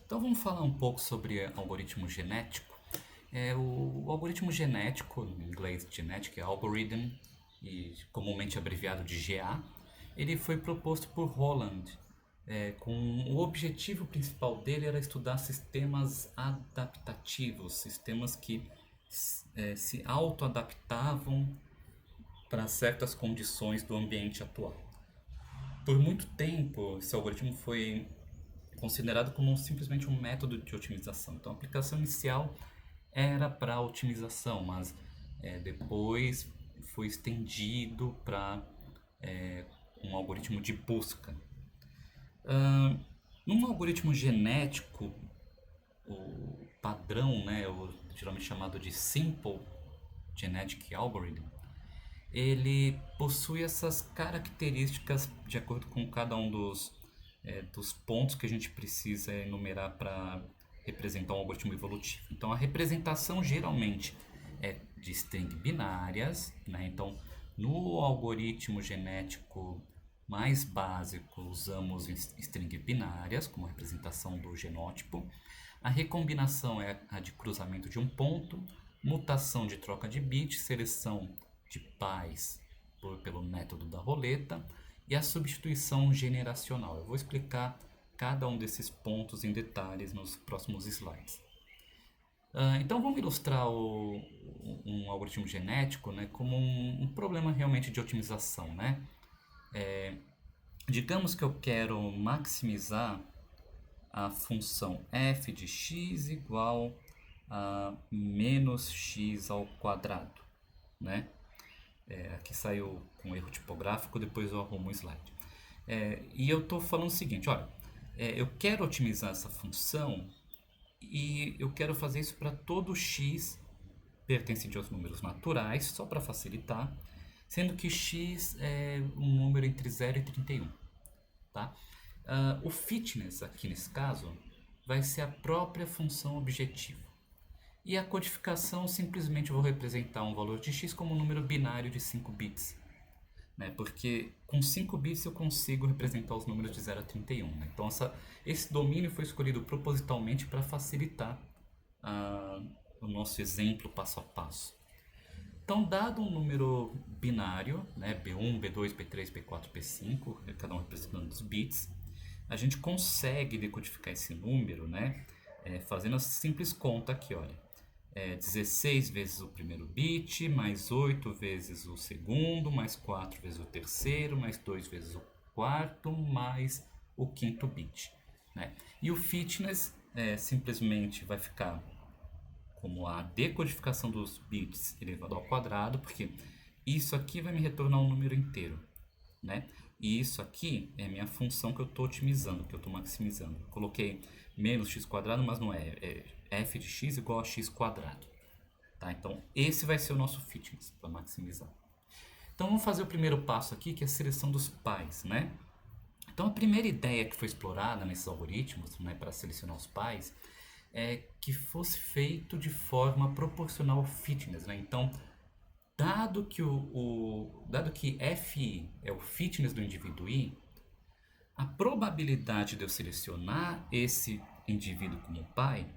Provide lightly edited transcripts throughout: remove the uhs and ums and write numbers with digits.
Então vamos falar um pouco sobre algoritmo genético. O algoritmo genético, em inglês Genetic Algorithm, e comumente abreviado de GA, ele foi proposto por Holland, com o objetivo principal dele era estudar sistemas adaptativos, sistemas que se auto-adaptavam para certas condições do ambiente atual. Por muito tempo, esse algoritmo foi considerado como simplesmente um método de otimização. Então, a aplicação inicial era para otimização, mas depois foi estendido para um algoritmo de busca. Num algoritmo genético, o padrão, né, o geralmente chamado de Simple Genetic Algorithm, ele possui essas características de acordo com cada um dos pontos que a gente precisa enumerar para representar um algoritmo evolutivo. Então, a representação geralmente é de string binárias, né? Então, no algoritmo genético mais básico, usamos string binárias como representação do genótipo. A recombinação é a de cruzamento de um ponto, mutação de troca de bits, seleção de pais pelo método da roleta e a substituição generacional. Eu vou explicar cada um desses pontos em detalhes nos próximos slides. Então vamos ilustrar um algoritmo genético, né, como um problema realmente de otimização. Né? Digamos que eu quero maximizar a função f de x igual a menos x ao quadrado. Né? Aqui saiu com erro tipográfico, depois eu arrumo o slide. E eu estou falando o seguinte, olha, eu quero otimizar essa função e eu quero fazer isso para todo x pertencente aos números naturais, só para facilitar, sendo que x é um número entre 0 e 31. Tá? O fitness, aqui nesse caso, vai ser a própria função objetivo. E a codificação, simplesmente vou representar um valor de x como um número binário de 5 bits. Né? Porque com 5 bits eu consigo representar os números de 0 a 31. Né? Então esse domínio foi escolhido propositalmente para facilitar o nosso exemplo passo a passo. Então, dado um número binário, né, B1, B2, B3, B4, B5, cada um representando os bits, a gente consegue decodificar esse número, né, fazendo a simples conta aqui, olha. 16 vezes o primeiro bit, mais 8 vezes o segundo, mais 4 vezes o terceiro, mais 2 vezes o quarto, mais o quinto bit. Né? E o fitness simplesmente vai ficar como a decodificação dos bits elevado ao quadrado, porque isso aqui vai me retornar um número inteiro. Né? E isso aqui é minha função que eu estou otimizando, que eu estou maximizando. Eu coloquei menos x quadrado, mas não é f de x igual a x quadrado. Tá? Então, esse vai ser o nosso fitness para maximizar. Então, vamos fazer o primeiro passo aqui, que é a seleção dos pais. Né? Então, a primeira ideia que foi explorada nesses algoritmos, né, para selecionar os pais é que fosse feito de forma proporcional ao fitness. Né? Então, dado que Fi é o fitness do indivíduo I, a probabilidade de eu selecionar esse indivíduo como pai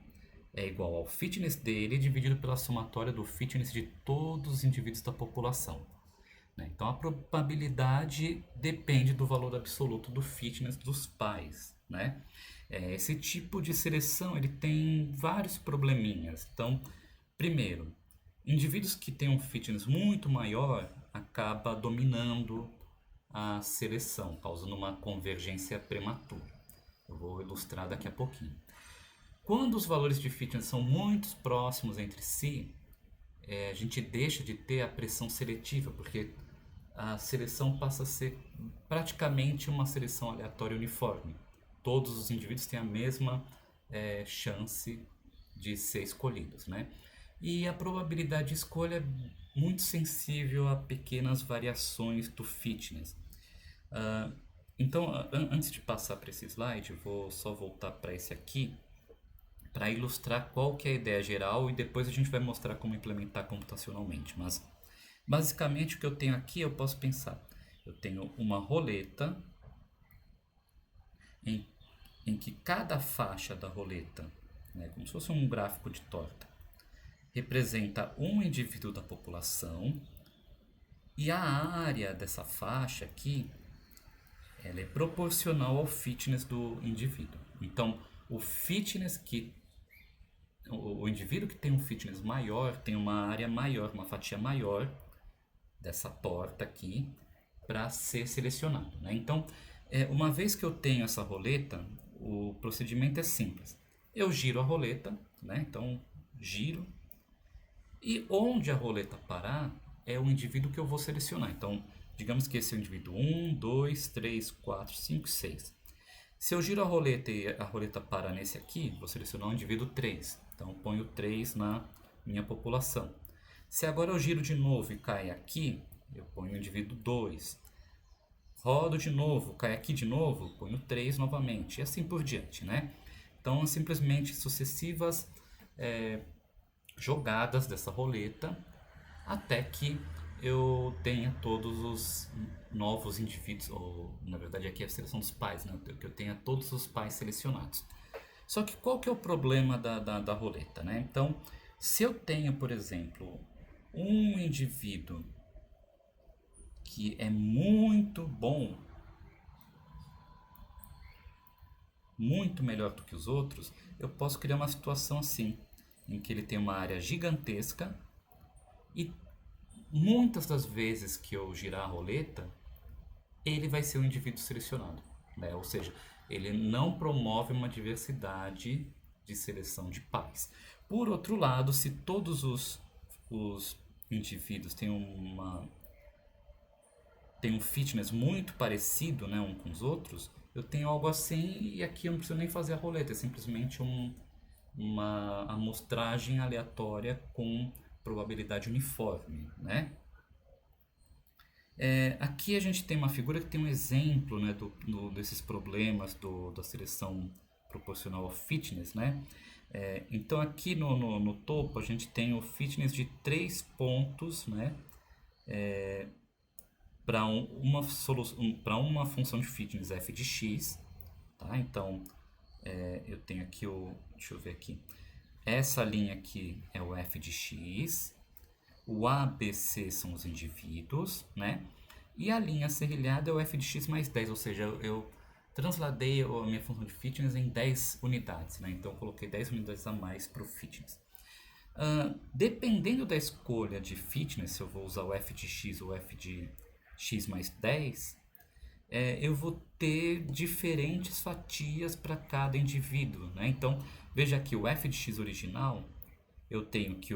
é igual ao fitness dele dividido pela somatória do fitness de todos os indivíduos da população. Né? Então a probabilidade depende do valor absoluto do fitness dos pais. Né? Esse tipo de seleção ele tem vários probleminhas. Então, primeiro, indivíduos que têm um fitness muito maior acaba dominando a seleção, causando uma convergência prematura. Eu vou ilustrar daqui a pouquinho. Quando os valores de fitness são muito próximos entre si, a gente deixa de ter a pressão seletiva, porque a seleção passa a ser praticamente uma seleção aleatória uniforme. Todos os indivíduos têm a mesma chance de ser escolhidos, né? E a probabilidade de escolha é muito sensível a pequenas variações do fitness. Então, antes de passar para esse slide, eu vou só voltar para esse aqui para ilustrar qual que é a ideia geral e depois a gente vai mostrar como implementar computacionalmente. Mas, basicamente, o que eu tenho aqui, eu posso pensar. Eu tenho uma roleta em que cada faixa da roleta, né, como se fosse um gráfico de torta, representa um indivíduo da população, e a área dessa faixa aqui, ela é proporcional ao fitness do indivíduo. Então, o fitness que o indivíduo que tem um fitness maior tem uma área maior, uma fatia maior dessa torta aqui para ser selecionado, né? Então, uma vez que eu tenho essa roleta, o procedimento é simples. Eu giro a roleta, né? Então, giro, e onde a roleta parar é o indivíduo que eu vou selecionar. Então, digamos que esse é o indivíduo 1, 2, 3, 4, 5, 6. Se eu giro a roleta e a roleta para nesse aqui, vou selecionar o indivíduo 3. Então, ponho 3 na minha população. Se agora eu giro de novo e cai aqui, eu ponho o indivíduo 2. Rodo de novo, cai aqui de novo, ponho 3 novamente. E assim por diante, né? Então, simplesmente sucessivas jogadas dessa roleta até que eu tenha todos os novos indivíduos, ou na verdade aqui é a seleção dos pais, né? Que eu tenha todos os pais selecionados. Só que qual que é o problema da roleta, né? Então, se eu tenho, por exemplo, um indivíduo que é muito bom, muito melhor do que os outros, eu posso criar uma situação assim, em que ele tem uma área gigantesca e muitas das vezes que eu girar a roleta, ele vai ser um indivíduo selecionado, né? Ou seja, ele não promove uma diversidade de seleção de pais. Por outro lado, se todos os indivíduos têm um fitness muito parecido, né, um com os outros, eu tenho algo assim e aqui eu não preciso nem fazer a roleta, é simplesmente uma amostragem aleatória com probabilidade uniforme, né? Aqui a gente tem uma figura que tem um exemplo, né, desses problemas da seleção proporcional ao fitness, né? Então aqui no topo a gente tem o fitness de 3 pontos, né, para uma função de fitness f de x, tá? Então eu tenho aqui deixa eu ver aqui, essa linha aqui é o f de x, o A, B, C são os indivíduos, né? E a linha serrilhada é o f de x mais 10, ou seja, eu transladei a minha função de fitness em 10 unidades, né? Então eu coloquei 10 unidades a mais para o fitness. Dependendo da escolha de fitness, se eu vou usar o f de x ou o f de x mais 10, eu vou ter diferentes fatias para cada indivíduo, né? Então veja aqui, o f de x original, eu tenho que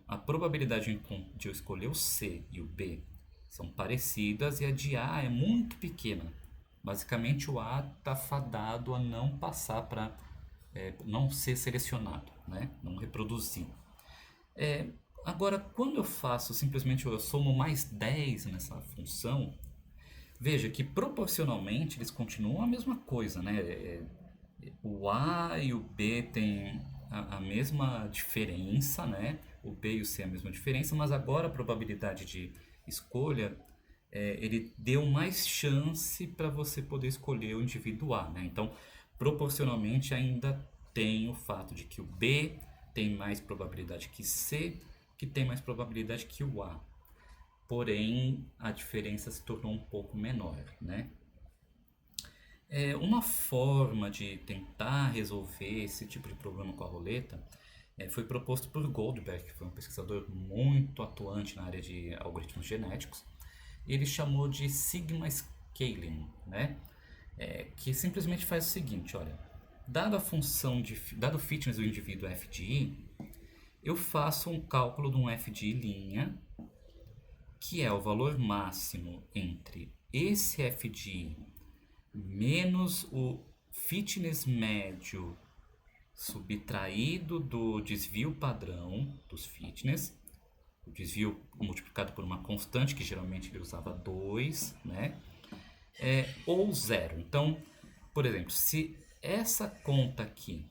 a probabilidade de eu escolher o C e o B são parecidas e a de A é muito pequena. Basicamente o A está fadado a não passar para não ser selecionado, né? Não reproduzir. Agora, quando eu faço simplesmente eu somo mais 10 nessa função, veja que proporcionalmente eles continuam a mesma coisa, né? O A e o B têm a mesma diferença, né? O B e o C a mesma diferença, mas agora a probabilidade de escolha, ele deu mais chance para você poder escolher o indivíduo A, né? Então, proporcionalmente ainda tem o fato de que o B tem mais probabilidade que C, que tem mais probabilidade que o A. Porém, a diferença se tornou um pouco menor, né? Uma forma de tentar resolver esse tipo de problema com a roleta foi proposto por Goldberg, que foi um pesquisador muito atuante na área de algoritmos genéticos. Ele chamou de sigma scaling, né? Que simplesmente faz o seguinte, olha, dado dado o fitness do indivíduo f de i, eu faço um cálculo de um f de i', que é o valor máximo entre esse f de i menos o fitness médio subtraído do desvio padrão dos fitness, o desvio multiplicado por uma constante, que geralmente ele usava 2, né? Ou zero. Então, por exemplo, se essa conta aqui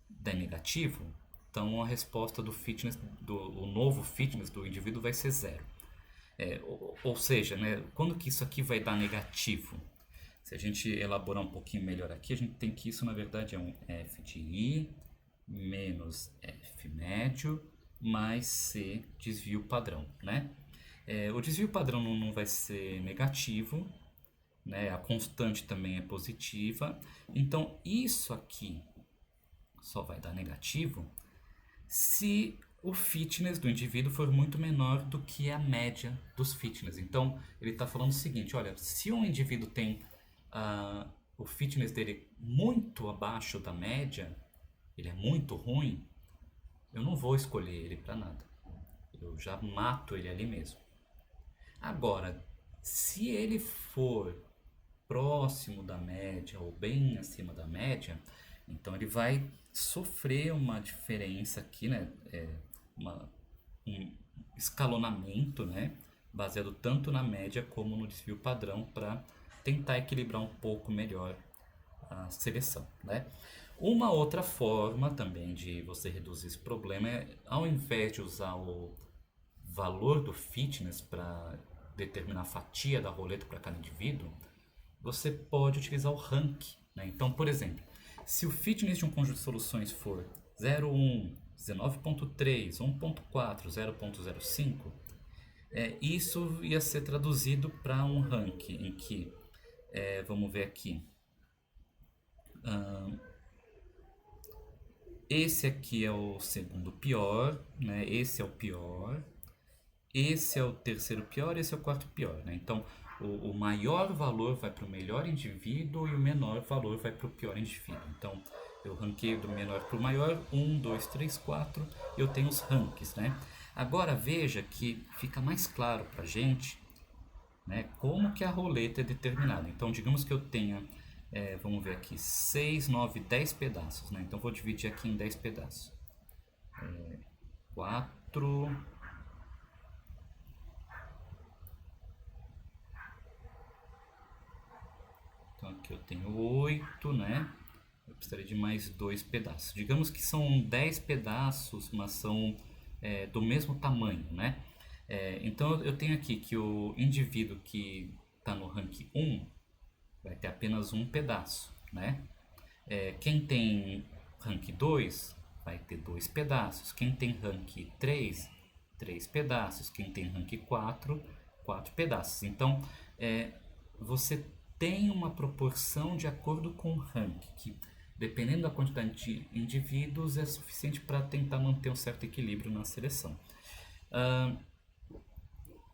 der negativo, então a resposta do fitness, o novo fitness do indivíduo vai ser zero. Ou seja, né, quando que isso aqui vai dar negativo? Se a gente elaborar um pouquinho melhor aqui, a gente tem que isso na verdade é um f de i menos f médio mais c desvio padrão, né? O desvio padrão não vai ser negativo, né? A constante também é positiva. Então isso aqui só vai dar negativo se o fitness do indivíduo for muito menor do que a média dos fitness. Então ele está falando o seguinte: olha, se um indivíduo tem o fitness dele muito abaixo da média, ele é muito ruim, eu não vou escolher ele para nada. Eu já mato ele ali mesmo. Agora, se ele for próximo da média ou bem acima da média, então ele vai sofrer uma diferença aqui, né? Um escalonamento, né? Baseado tanto na média como no desvio padrão para tentar equilibrar um pouco melhor a seleção, né? Uma outra forma também de você reduzir esse problema é, ao invés de usar o valor do fitness para determinar a fatia da roleta para cada indivíduo, você pode utilizar o rank, né? Então, por exemplo, se o fitness de um conjunto de soluções for 0,1, 19.3, 1.4, 0.05, isso ia ser traduzido para um rank em que, vamos ver aqui, esse aqui é o segundo pior, né? Esse é o pior, esse é o terceiro pior, esse é o quarto pior, né? Então, o maior valor vai para o melhor indivíduo e o menor valor vai para o pior indivíduo. Então, eu ranqueio do menor para o maior, 1, 2, 3, 4, e eu tenho os ranks, né? Agora veja que fica mais claro para a gente, né, como que a roleta é determinada. Então, digamos que eu tenha, vamos ver aqui, 6, 9, 10 pedaços, né? Então, vou dividir aqui em 10 pedaços. 4... Então aqui eu tenho 8, né? Eu precisaria de mais 2 pedaços. Digamos que são 10 pedaços, mas são do mesmo tamanho, né? Então eu tenho aqui que o indivíduo que está no rank 1 vai ter apenas um pedaço, né? Quem tem rank 2 vai ter 2 pedaços. Quem tem rank 3, 3 pedaços. Quem tem rank 4, 4 pedaços. Então, você tem uma proporção de acordo com o rank, que dependendo da quantidade de indivíduos é suficiente para tentar manter um certo equilíbrio na seleção.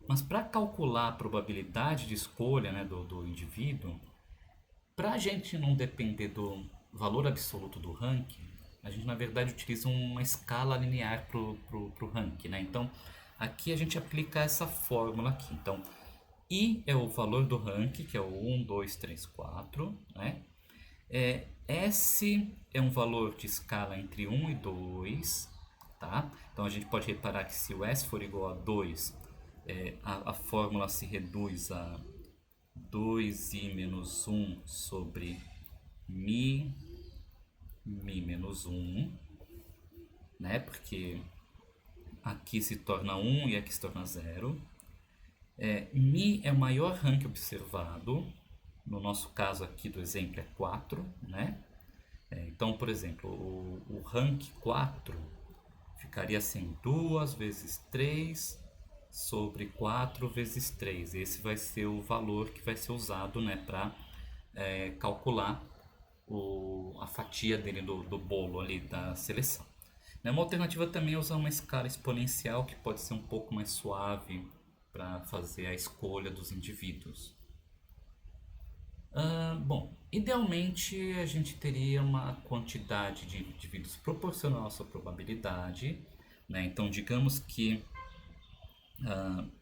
Mas para calcular a probabilidade de escolha, né, do indivíduo, para a gente não depender do valor absoluto do ranking, a gente na verdade utiliza uma escala linear para o ranking, né? Então aqui a gente aplica essa fórmula aqui. Então I é o valor do ranking, que é o 1, 2, 3, 4, né? S é um valor de escala entre 1 e 2, tá? Então a gente pode reparar que se o S for igual a 2, a fórmula se reduz a 2i menos 1 sobre mi menos 1, né? Porque aqui se torna 1 e aqui se torna 0. Mi é o maior rank observado. No nosso caso aqui do exemplo é 4, né? Então, por exemplo, o rank 4 ficaria assim: 2 vezes 3 sobre 4 vezes 3. Esse vai ser o valor que vai ser usado, né, para calcular a fatia dele do bolo ali da seleção. Uma alternativa também é usar uma escala exponencial, que pode ser um pouco mais suave para fazer a escolha dos indivíduos. Bom, idealmente a gente teria uma quantidade de indivíduos proporcional à sua probabilidade, né? Então digamos que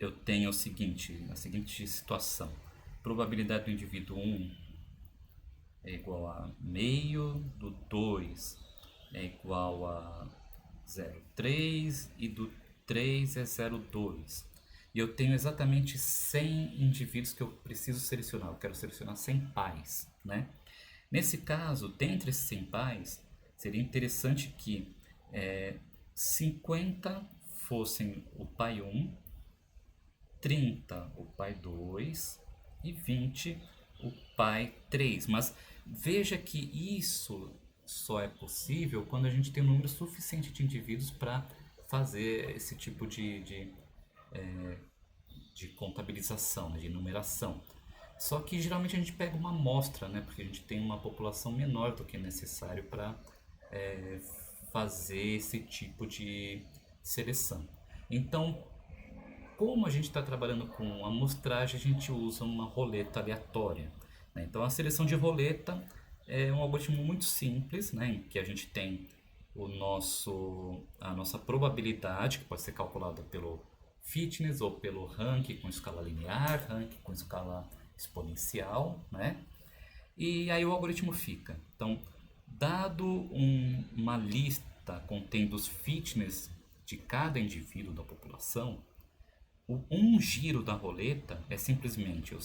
eu tenho a seguinte situação: probabilidade do indivíduo 1 é igual a meio, do 2 é igual a 0,3 e do 3 é 0,2. E eu tenho exatamente 100 indivíduos que eu preciso selecionar. Eu quero selecionar 100 pais, né? Nesse caso, dentre esses 100 pais, seria interessante que 50 fossem o pai 1, 30 o pai 2 e 20 o pai 3. Mas veja que isso só é possível quando a gente tem um número suficiente de indivíduos para fazer esse tipo de contabilização, né, de numeração. Só que geralmente a gente pega uma amostra, né, porque a gente tem uma população menor do que é necessário para fazer esse tipo de seleção. Então, como a gente está trabalhando com amostragem, a gente usa uma roleta aleatória, né? Então, a seleção de roleta é um algoritmo muito simples, né, em que a gente tem a nossa probabilidade, que pode ser calculada pelo fitness ou pelo rank com escala linear, rank com escala exponencial, né? E aí o algoritmo fica. Então, dado uma lista contendo os fitness de cada indivíduo da população, um giro da roleta é simplesmente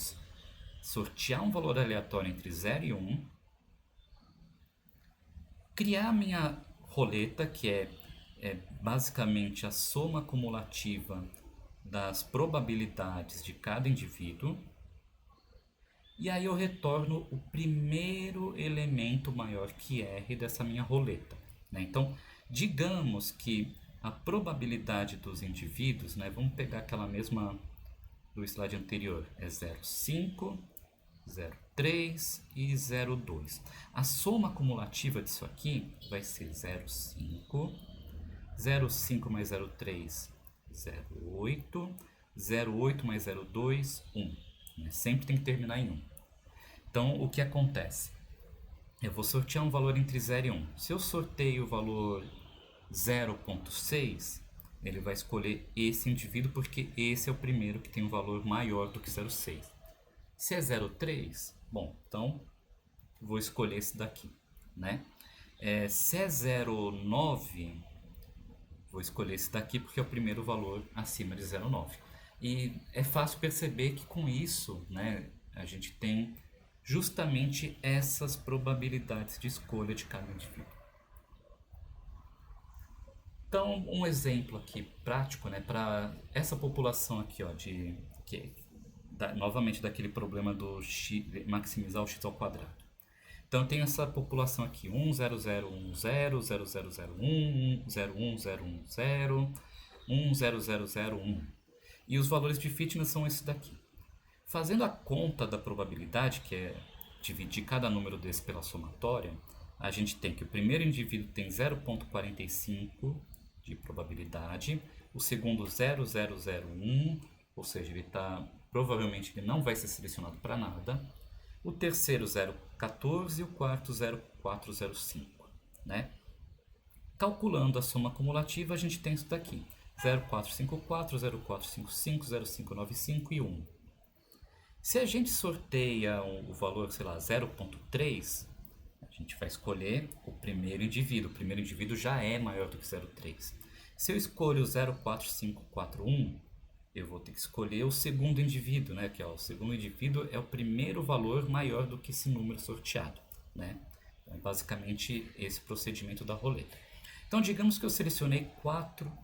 sortear um valor aleatório entre 0 e 1, criar a minha roleta, que é basicamente a soma cumulativa das probabilidades de cada indivíduo, e aí eu retorno o primeiro elemento maior que R dessa minha roleta, né? Então, digamos que a probabilidade dos indivíduos, né, vamos pegar aquela mesma do slide anterior, é 0,5, 0,3 e 0,2. A soma cumulativa disso aqui vai ser 0,5, 0,5 mais 0,3, 0,8, 0,8 mais 0,2, 1. Sempre tem que terminar em 1. Então, o que acontece? Eu vou sortear um valor entre 0 e 1. Se eu sorteio o valor 0,6, ele vai escolher esse indivíduo porque esse é o primeiro que tem um valor maior do que 0,6. Se é 0,3, bom, então vou escolher esse daqui, né? Se é 0,9, vou escolher esse daqui porque é o primeiro valor acima de 0,9. E é fácil perceber que com isso, né, a gente tem justamente essas probabilidades de escolha de cada indivíduo. Então, um exemplo aqui prático, né, para essa população aqui, ó, novamente daquele problema do x, maximizar o x ao quadrado. Então, tem essa população aqui, 1, 0, 0, 1, 0, 0, 0, 0, 1, 0, 1, 0, 1, 0, 1, 0, 0, 0, 1. E os valores de fitness são esses daqui. Fazendo a conta da probabilidade, que é dividir cada número desse pela somatória, a gente tem que o primeiro indivíduo tem 0,45 de probabilidade, o segundo 0,001, ou seja, provavelmente ele não vai ser selecionado para nada, o terceiro 0,14 e o quarto 0,405, né? Calculando a soma acumulativa, a gente tem isso daqui: 0,454, 0,455, 0,595 e 1. Se a gente sorteia o valor, sei lá, 0,3, a gente vai escolher o primeiro indivíduo. O primeiro indivíduo já é maior do que 0,3. Se eu escolho 0,4541, eu vou ter que escolher o segundo indivíduo, né? Que é o segundo indivíduo é o primeiro valor maior do que esse número sorteado, né? Então, é basicamente esse procedimento da roleta. Então, digamos que eu selecionei 4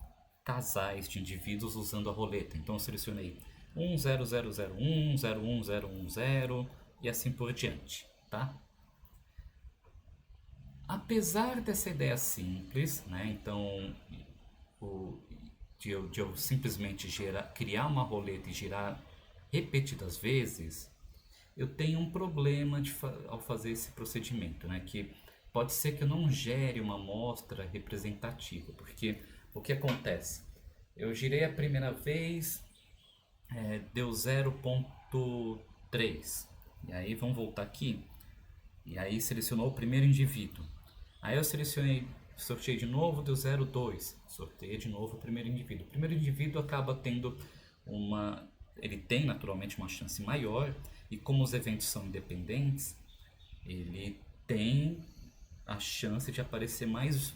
casais de indivíduos usando a roleta. Então, eu selecionei 10001, 01010 e assim por diante, tá? Apesar dessa ideia simples, né? Então, de eu simplesmente criar uma roleta e girar repetidas vezes, eu tenho um problema ao fazer esse procedimento, né? Que pode ser que eu não gere uma amostra representativa, porque o que acontece? Eu girei a primeira vez, deu 0,3. E aí vamos voltar aqui. E aí selecionou o primeiro indivíduo. Aí eu sorteei de novo, deu 0,2. Sorteei de novo o primeiro indivíduo. O primeiro indivíduo acaba tendo ele tem naturalmente uma chance maior, e como os eventos são independentes, ele tem a chance de aparecer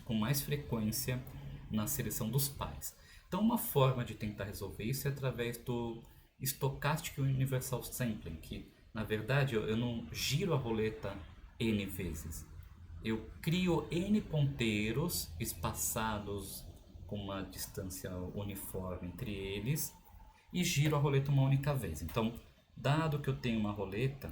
com mais frequência na seleção dos pais. Então, uma forma de tentar resolver isso é através do Stochastic Universal Sampling, que na verdade eu não giro a roleta N vezes. Eu crio N ponteiros espaçados com uma distância uniforme entre eles e giro a roleta uma única vez. Então, dado que eu tenho uma roleta,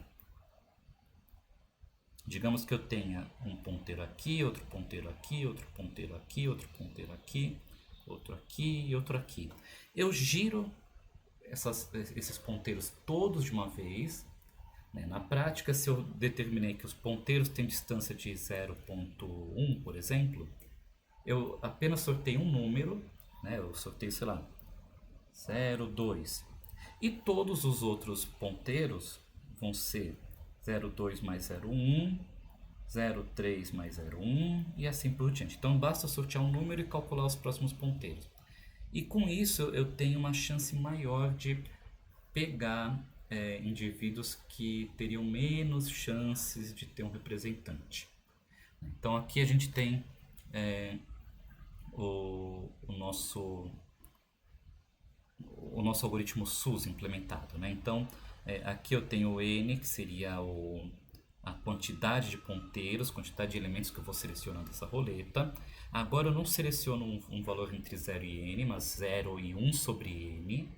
Digamos que eu tenha um ponteiro aqui, outro ponteiro aqui, outro ponteiro aqui, outro ponteiro aqui, outro aqui e outro aqui. Eu giro esses ponteiros todos de uma vez, né? Na prática, se eu determinei que os ponteiros têm distância de 0,1, por exemplo, eu apenas sorteio um número, né? Eu sorteio, sei lá, 0,2. E todos os outros ponteiros vão ser 0,2 mais 0,1, 0,3 mais 0,1 e assim por diante. Então basta sortear um número e calcular os próximos ponteiros. E com isso eu tenho uma chance maior de pegar indivíduos que teriam menos chances de ter um representante. Então aqui a gente tem o nosso algoritmo SUS implementado, né? Então aqui eu tenho o N, que seria a quantidade de ponteiros, quantidade de elementos que eu vou selecionando dessa roleta. Agora eu não seleciono um valor entre 0 e N, mas 0 e 1 sobre N,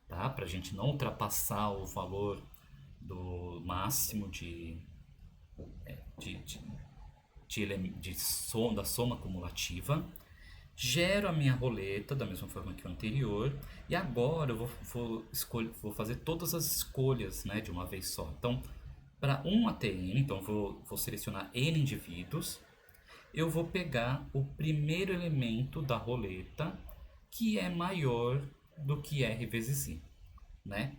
tá? Para a gente não ultrapassar o valor do máximo da soma cumulativa. Gero a minha roleta da mesma forma que o anterior e agora eu vou fazer todas as escolhas, né, de uma vez só. Então, para 1 até n, então vou selecionar n indivíduos, eu vou pegar o primeiro elemento da roleta que é maior do que r vezes i, né?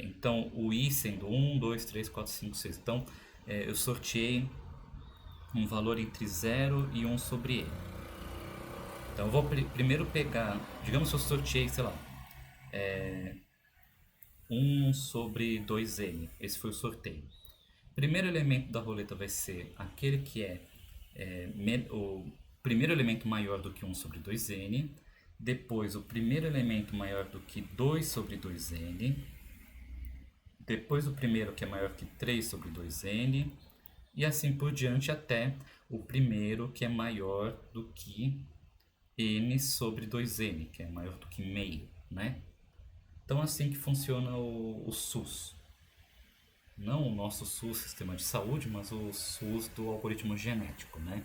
Então, o i sendo 1, 2, 3, 4, 5, 6. Então, eu sorteei um valor entre 0 e 1 sobre n. Então eu vou primeiro pegar, digamos que eu sorteei, sei lá, 1 sobre 2n. Esse foi o sorteio. O primeiro elemento da roleta vai ser aquele que o primeiro elemento maior do que 1 sobre 2n. Depois o primeiro elemento maior do que 2 sobre 2n. Depois o primeiro que é maior que 3 sobre 2n. E assim por diante até o primeiro que é maior do que n sobre 2n, que é maior do que meio, né? Então assim que funciona o SUS. Não o nosso SUS, Sistema de Saúde, mas o SUS do algoritmo genético, né?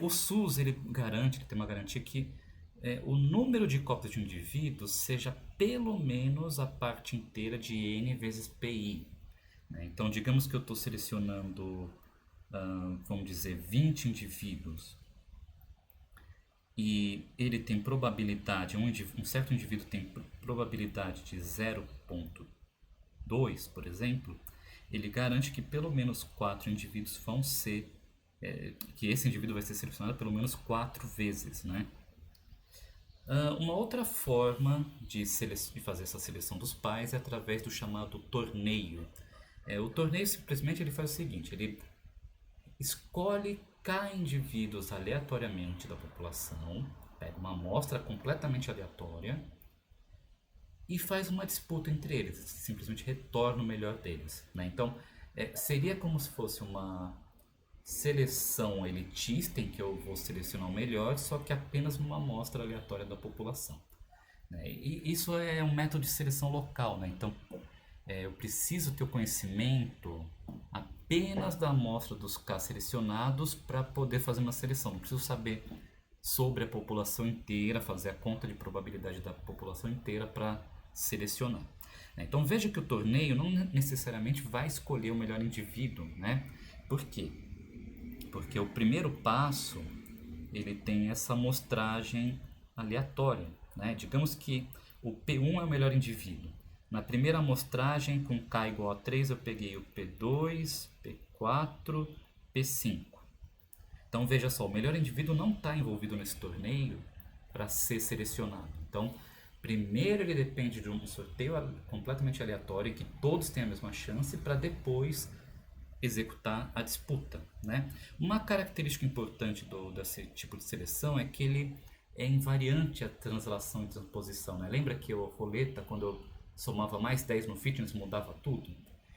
O SUS, ele tem uma garantia que o número de cópias de um indivíduo seja pelo menos a parte inteira de n vezes pi. Né? Então, digamos que eu estou selecionando, vamos dizer, 20 indivíduos e ele tem probabilidade, um certo indivíduo tem probabilidade de 0,2, por exemplo, ele garante que pelo menos 4 indivíduos vão ser, que esse indivíduo vai ser selecionado pelo menos 4 vezes, né? Uma outra forma de fazer essa seleção dos pais é através do chamado torneio. O torneio simplesmente ele faz o seguinte, ele escolhe K indivíduos aleatoriamente da população, pega uma amostra completamente aleatória e faz uma disputa entre eles, simplesmente retorna o melhor deles, né? Então, seria como se fosse uma seleção elitista em que eu vou selecionar o melhor, só que apenas uma amostra aleatória da população, né? E isso é um método de seleção local, né? Então, eu preciso ter o conhecimento apenas da amostra dos K selecionados para poder fazer uma seleção. Não preciso saber sobre a população inteira, fazer a conta de probabilidade da população inteira para selecionar. Então veja que o torneio não necessariamente vai escolher o melhor indivíduo, né? Por quê? Porque o primeiro passo ele tem essa amostragem aleatória, né? Digamos que o P1 é o melhor indivíduo. Na primeira amostragem, com K igual a 3, eu peguei o P2, P4, P5. Então veja só, o melhor indivíduo não está envolvido nesse torneio para ser selecionado. Então, primeiro ele depende de um sorteio completamente aleatório, em que todos têm a mesma chance, para depois executar a disputa, né? Uma característica importante desse tipo de seleção é que ele é invariante a translação e transposição, né? Lembra que a roleta, quando eu somava mais 10 no fitness, mudava tudo?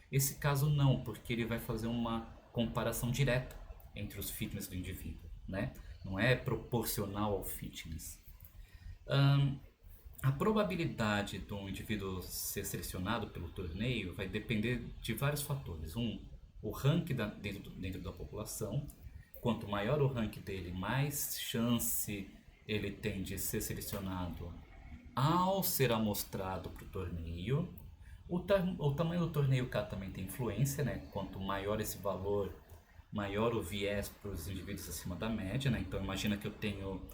Esse caso não, porque ele vai fazer uma comparação direta entre os fitness do indivíduo, né? Não é proporcional ao fitness. A probabilidade de um indivíduo ser selecionado pelo torneio vai depender de vários fatores. o ranking dentro da população. Quanto maior o ranking dele, mais chance ele tem de ser selecionado ao ser amostrado para o torneio. O tamanho do torneio cá também tem influência, né? Quanto maior esse valor, maior o viés para os indivíduos acima da média, né? Então imagina que eu tenho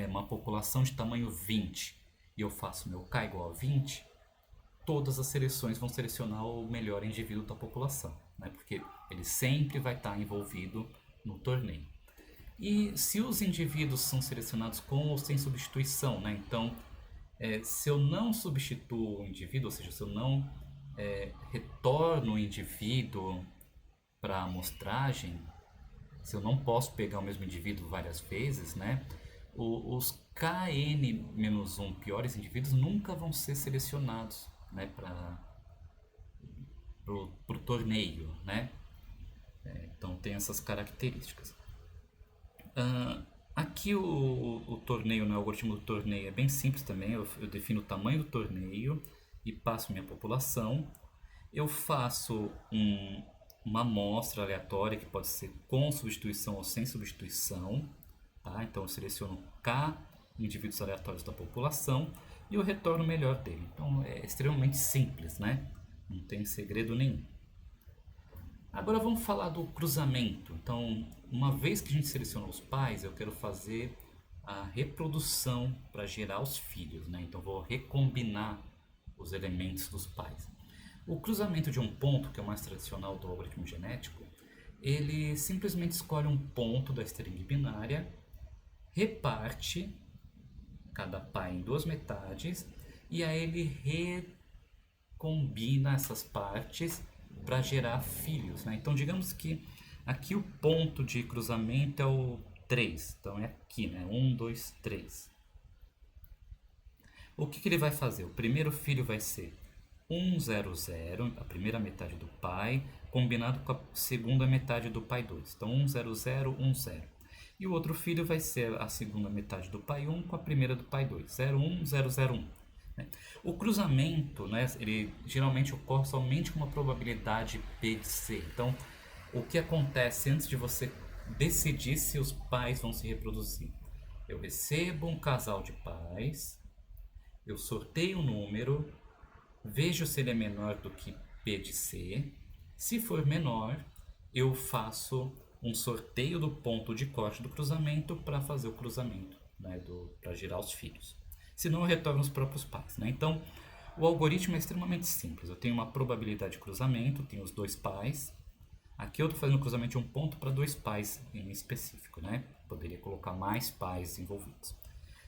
uma população de tamanho 20 e eu faço meu K igual a 20, todas as seleções vão selecionar o melhor indivíduo da população, né? Porque ele sempre vai estar envolvido no torneio. E se os indivíduos são selecionados com ou sem substituição, né? Então, se eu não substituo o indivíduo, ou seja, se eu não retorno o indivíduo para a amostragem, se eu não posso pegar o mesmo indivíduo várias vezes, né? Os KN-1 piores indivíduos nunca vão ser selecionados, né, para o torneio, né? Então tem essas características. Aqui o torneio, né, o algoritmo do torneio é bem simples também. Eu defino o tamanho do torneio e passo minha população. Eu faço uma amostra aleatória que pode ser com substituição ou sem substituição, tá? Então eu seleciono K indivíduos aleatórios da população e eu retorno o melhor dele. Então é extremamente simples, né? Não tem segredo nenhum. Agora vamos falar do cruzamento. Então, uma vez que a gente selecionou os pais, eu quero fazer a reprodução para gerar os filhos, né? Então vou recombinar os elementos dos pais. O cruzamento de um ponto, que é o mais tradicional do algoritmo genético, ele simplesmente escolhe um ponto da string binária, reparte cada pai em duas metades e aí ele recombina essas partes para gerar filhos, né? Então digamos que aqui o ponto de cruzamento é o 3, então é aqui, né? 1, 2, 3. O que ele vai fazer? O primeiro filho vai ser 1, 0, 0, a primeira metade do pai, combinado com a segunda metade do pai 2. Então 1, 0, 0, 1, 0. E o outro filho vai ser a segunda metade do pai 1 com a primeira do pai 2. 0, 1, 0, 0, 1. O cruzamento, né, ele geralmente ocorre somente com uma probabilidade P de C. Então, o que acontece antes de você decidir se os pais vão se reproduzir? Eu recebo um casal de pais, eu sorteio um número, vejo se ele é menor do que P de C. Se for menor, eu faço um sorteio do ponto de corte do cruzamento para fazer o cruzamento, né, para gerar os filhos. Senão eu retorno os próprios pais, né? Então, o algoritmo é extremamente simples. Eu tenho uma probabilidade de cruzamento, tenho os dois pais. Aqui eu estou fazendo o cruzamento de um ponto para dois pais em específico, né? Poderia colocar mais pais envolvidos.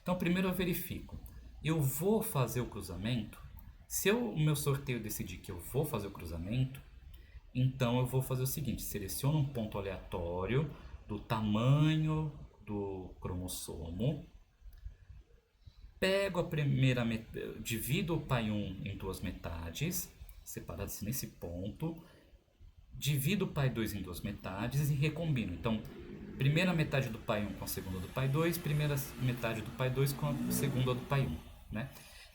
Então, primeiro eu verifico. Eu vou fazer o cruzamento. Se o meu sorteio decidir que eu vou fazer o cruzamento, então eu vou fazer o seguinte: seleciono um ponto aleatório do tamanho do cromossomo, pego a primeira metade, divido o pai 1 em duas metades, separadas nesse ponto, divido o pai 2 em duas metades e recombino. Então, primeira metade do pai 1 com a segunda do pai 2, primeira metade do pai 2 com a segunda do pai 1, né?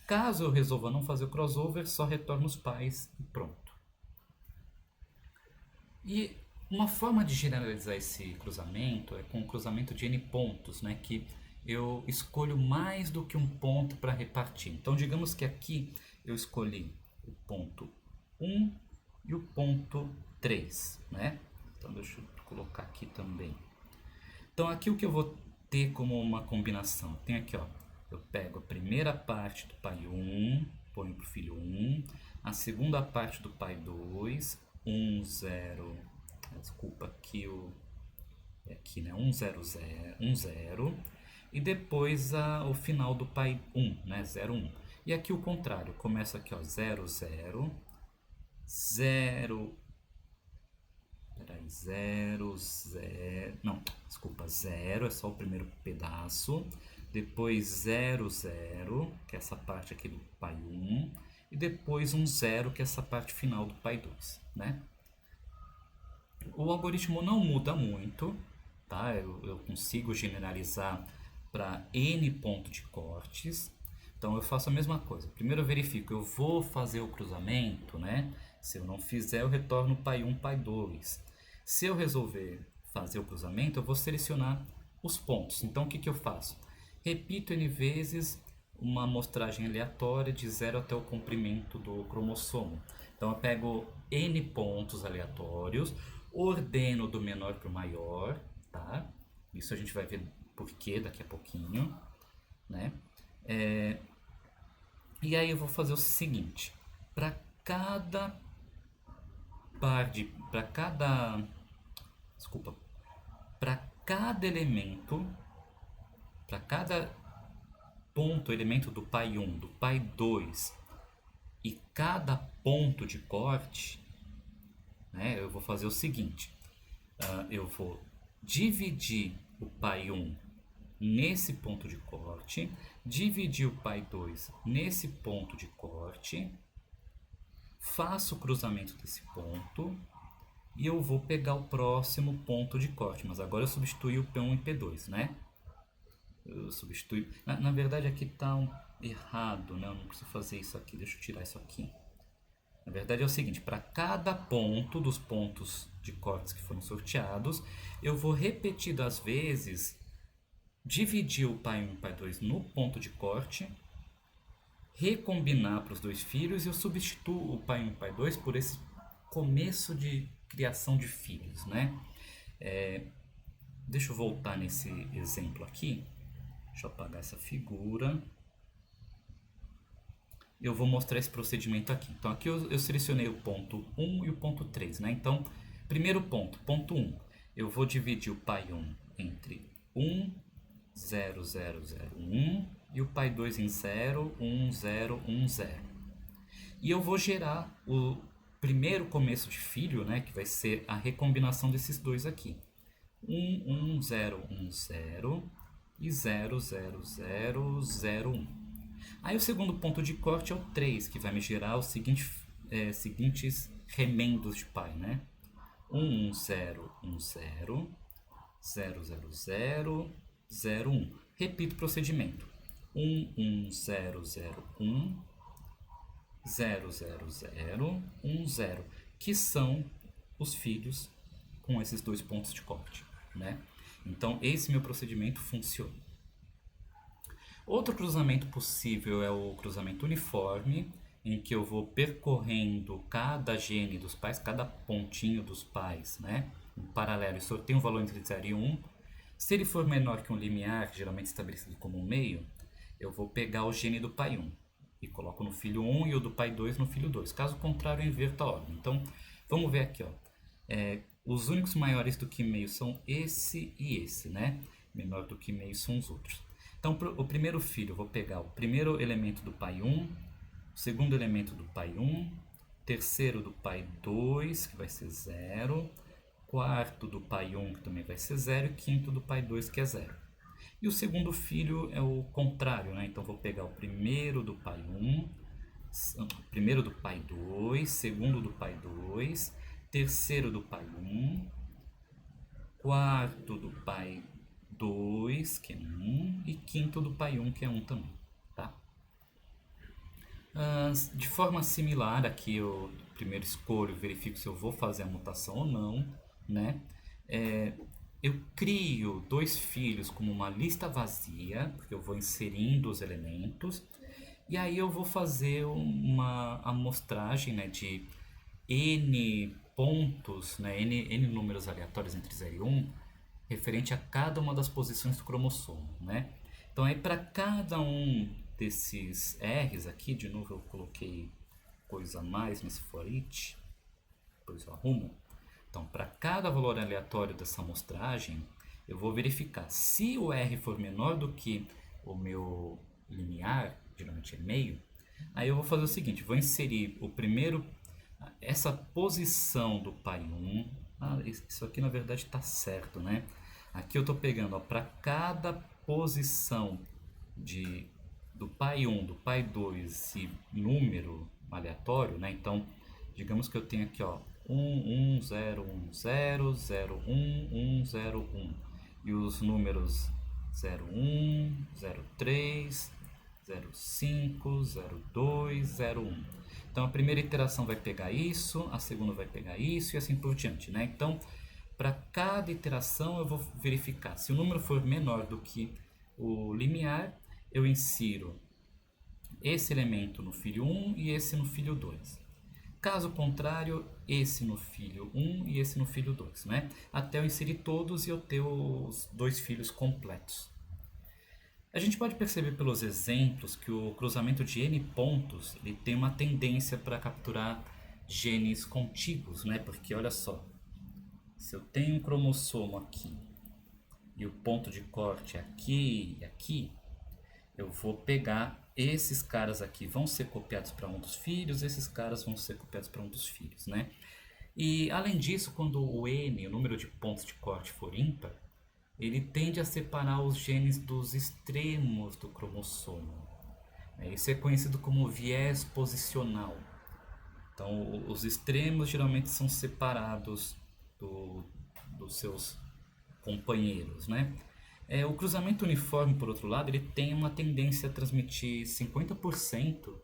Caso eu resolva não fazer o crossover, só retorno os pais e pronto. E uma forma de generalizar esse cruzamento é com o cruzamento de n pontos, né? Que eu escolho mais do que um ponto para repartir. Então, digamos que aqui eu escolhi o ponto 1 e o ponto 3, né? Então, deixa eu colocar aqui também. Então, aqui o que eu vou ter como uma combinação? Tem aqui, ó, eu pego a primeira parte do pai 1, ponho para o filho 1, a segunda parte do pai 2, 1, 0, desculpa, aqui, né? 1, 0, 0, 1, 0, e depois o final do pai 1, né? 0, 1. E aqui o contrário, começa aqui, ó, 0, 0, 0, peraí, 0, 0, não, desculpa, 0 é só o primeiro pedaço, depois 0, 0, que é essa parte aqui do pai 1, e depois um 0, que é essa parte final do pai 2, né? O algoritmo não muda muito, tá? Eu consigo generalizar para n ponto de cortes. Então eu faço a mesma coisa. Primeiro eu verifico, eu vou fazer o cruzamento, né? Se eu não fizer, eu retorno pai 1, pai 2. Se eu resolver fazer o cruzamento, eu vou selecionar os pontos. Então, o que eu faço? Repito N vezes uma amostragem aleatória de 0 até o comprimento do cromossomo. Então, eu pego N pontos aleatórios, ordeno do menor para o maior, tá? Isso a gente vai ver por quê daqui a pouquinho, né? E aí eu vou fazer o seguinte, para cada desculpa, para cada elemento, para cada ponto, elemento do pai 1, do pai 2 e cada ponto de corte, né, eu vou fazer o seguinte, eu vou dividir o pai 1 nesse ponto de corte, dividir o pai 2 nesse ponto de corte, faço o cruzamento desse ponto e eu vou pegar o próximo ponto de corte, mas agora eu substituí o P1 e P2, né? Eu substituo. Na verdade aqui está errado, né? Eu não preciso fazer isso aqui, deixa eu tirar isso aqui. Na verdade é o seguinte, para cada ponto dos pontos de cortes que foram sorteados, eu vou repetidas vezes dividir o pai 1 e o pai 2 no ponto de corte, recombinar para os dois filhos e eu substituo o pai 1 e o pai 2 por esse começo de criação de filhos, né? Deixa eu voltar nesse exemplo aqui. Deixa eu apagar essa figura. Eu vou mostrar esse procedimento aqui. Então aqui eu selecionei o ponto 1 e o ponto 3, né? Então, primeiro ponto, ponto 1. Eu vou dividir o pai 1 entre 1, 0, 0, 0, 1 e o pai 2 em 0, 1, 0, 1, 0. E eu vou gerar o primeiro começo de filho, né? Que vai ser a recombinação desses dois aqui. 1, 1, 0, 1, 0 e 0, 0, 0, 0, 1. Aí o segundo ponto de corte é o 3, que vai me gerar os seguintes remendos de pai, né? 1, 1, 0, 1, 0, 0, 0, 0, 0, 1. Repito o procedimento. 1, 1, 0, 0, 1, 0, 0, 0, 1, 0, que são os filhos com esses dois pontos de corte, né? Então, esse meu procedimento funciona. Outro cruzamento possível é o cruzamento uniforme, em que eu vou percorrendo cada gene dos pais, cada pontinho dos pais, né, em paralelo, e sorteio um valor entre 0 e 1. Se ele for menor que um limiar, geralmente estabelecido como um meio, eu vou pegar o gene do pai 1 e coloco no filho 1 e o do pai 2 no filho 2. Caso contrário, eu inverto a ordem. Então, vamos ver aqui, ó. Os únicos maiores do que meio são esse e esse, né? Menor do que meio são os outros. Então, o primeiro filho, eu vou pegar o primeiro elemento do pai 1, o segundo elemento do pai 1, terceiro do pai 2, que vai ser 0, quarto do pai 1, que também vai ser 0, e quinto do pai 2, que é 0. E o segundo filho é o contrário, né? Então, vou pegar o primeiro do pai 1, primeiro do pai 2, segundo do pai 2, terceiro do pai 1, quarto do pai 2, que é 1, e quinto do pai 1, que é 1 também, tá? De forma similar, aqui eu primeiro escolho, verifico se eu vou fazer a mutação ou não, né? Eu crio dois filhos como uma lista vazia, porque eu vou inserindo os elementos, e aí eu vou fazer uma amostragem, né, de N pontos, né, N números aleatórios entre 0 e 1, referente a cada uma das posições do cromossomo, né? Então aí para cada um desses R's aqui, de novo eu coloquei coisa a mais nesse for each, depois eu arrumo. Então para cada valor aleatório dessa amostragem, eu vou verificar se o R for menor do que o meu limiar, geralmente é meio, aí eu vou fazer o seguinte, vou inserir o primeiro, essa posição do pai 1, isso aqui na verdade está certo, né? Aqui eu estou pegando para cada posição do pai 1, do pai 2 e número aleatório, né? Então, digamos que eu tenho aqui, ó, 1, 1, 0, 1, 0, 0, 1, 1, 0, 1. E os números 0, 1, 0, 3, 0, 5, 0, 2, 0, 1. Então, a primeira iteração vai pegar isso, a segunda vai pegar isso e assim por diante, né? Então, para cada iteração eu vou verificar. Se o número for menor do que o limiar, eu insiro esse elemento no filho 1 e esse no filho 2. Caso contrário, esse no filho 1 e esse no filho 2, né? Até eu inserir todos e eu ter os dois filhos completos. A gente pode perceber pelos exemplos que o cruzamento de n pontos ele tem uma tendência para capturar genes contíguos, né? Porque olha só, se eu tenho um cromossomo aqui e o ponto de corte aqui e aqui, eu vou pegar esses caras aqui, vão ser copiados para um dos filhos, esses caras vão ser copiados para um dos filhos, né? E além disso, quando o n, o número de pontos de corte for ímpar, ele tende a separar os genes dos extremos do cromossomo. Isso é conhecido como viés posicional. Então, os extremos geralmente são separados dos seus companheiros, né? O cruzamento uniforme, por outro lado, ele tem uma tendência a transmitir 50%,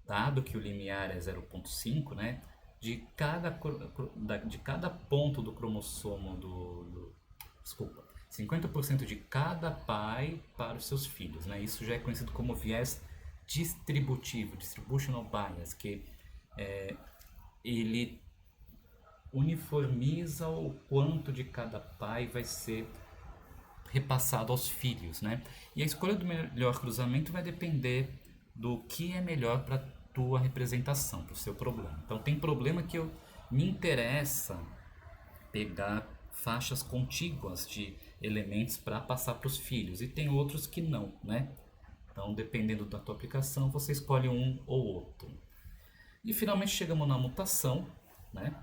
dado que o limiar é 0,5, né? De cada ponto do cromossomo desculpa, 50% de cada pai para os seus filhos, né? Isso já é conhecido como viés distributivo, distributional bias, que ele uniformiza o quanto de cada pai vai ser repassado aos filhos, né? E a escolha do melhor cruzamento vai depender do que é melhor para tua representação, para o seu problema. Então tem problema que me interessa pegar faixas contíguas de elementos para passar para os filhos e tem outros que não, né? Então dependendo da tua aplicação você escolhe um ou outro. E finalmente chegamos na mutação, né?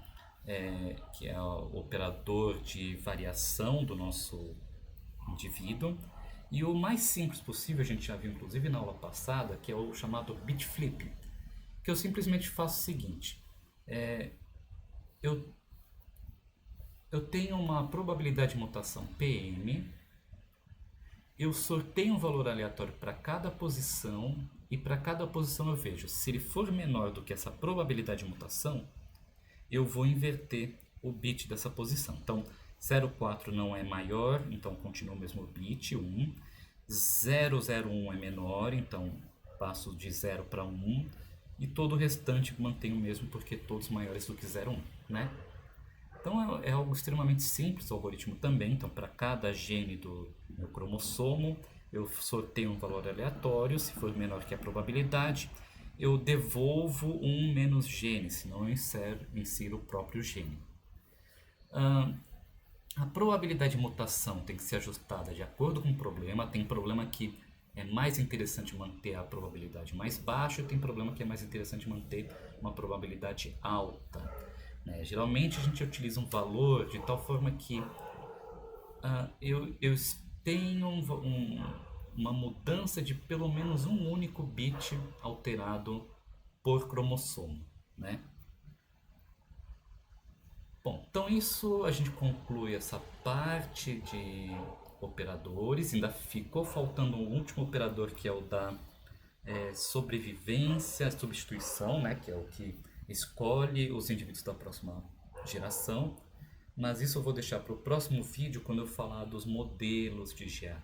Que é o operador de variação do nosso indivíduo. E o mais simples possível, a gente já viu inclusive na aula passada, que é o chamado bit flip, que eu simplesmente faço o seguinte, eu tenho uma probabilidade de mutação PM, eu sorteio um valor aleatório para cada posição e para cada posição eu vejo, se ele for menor do que essa probabilidade de mutação, eu vou inverter o bit dessa posição. Então, 0,4 não é maior, então continua o mesmo bit, 1. 0,01 é menor, então passo de 0 para 1. E todo o restante mantém o mesmo, porque todos maiores do que 0,1, né? Então é algo extremamente simples o algoritmo também. Então, para cada gene do meu cromossomo, eu sorteio um valor aleatório, se for menor que a probabilidade, eu devolvo um menos gene, senão eu insiro o próprio gene. A probabilidade de mutação tem que ser ajustada de acordo com o problema. Tem problema que é mais interessante manter a probabilidade mais baixa e tem problema que é mais interessante manter uma probabilidade alta, né? Geralmente a gente utiliza um valor de tal forma que eu tenho uma mudança de pelo menos um único bit alterado por cromossomo, né? Bom, então isso a gente conclui essa parte de operadores. Ainda ficou faltando um último operador que é o da sobrevivência, substituição, né? Que é o que escolhe os indivíduos da próxima geração. Mas isso eu vou deixar para o próximo vídeo quando eu falar dos modelos de GA.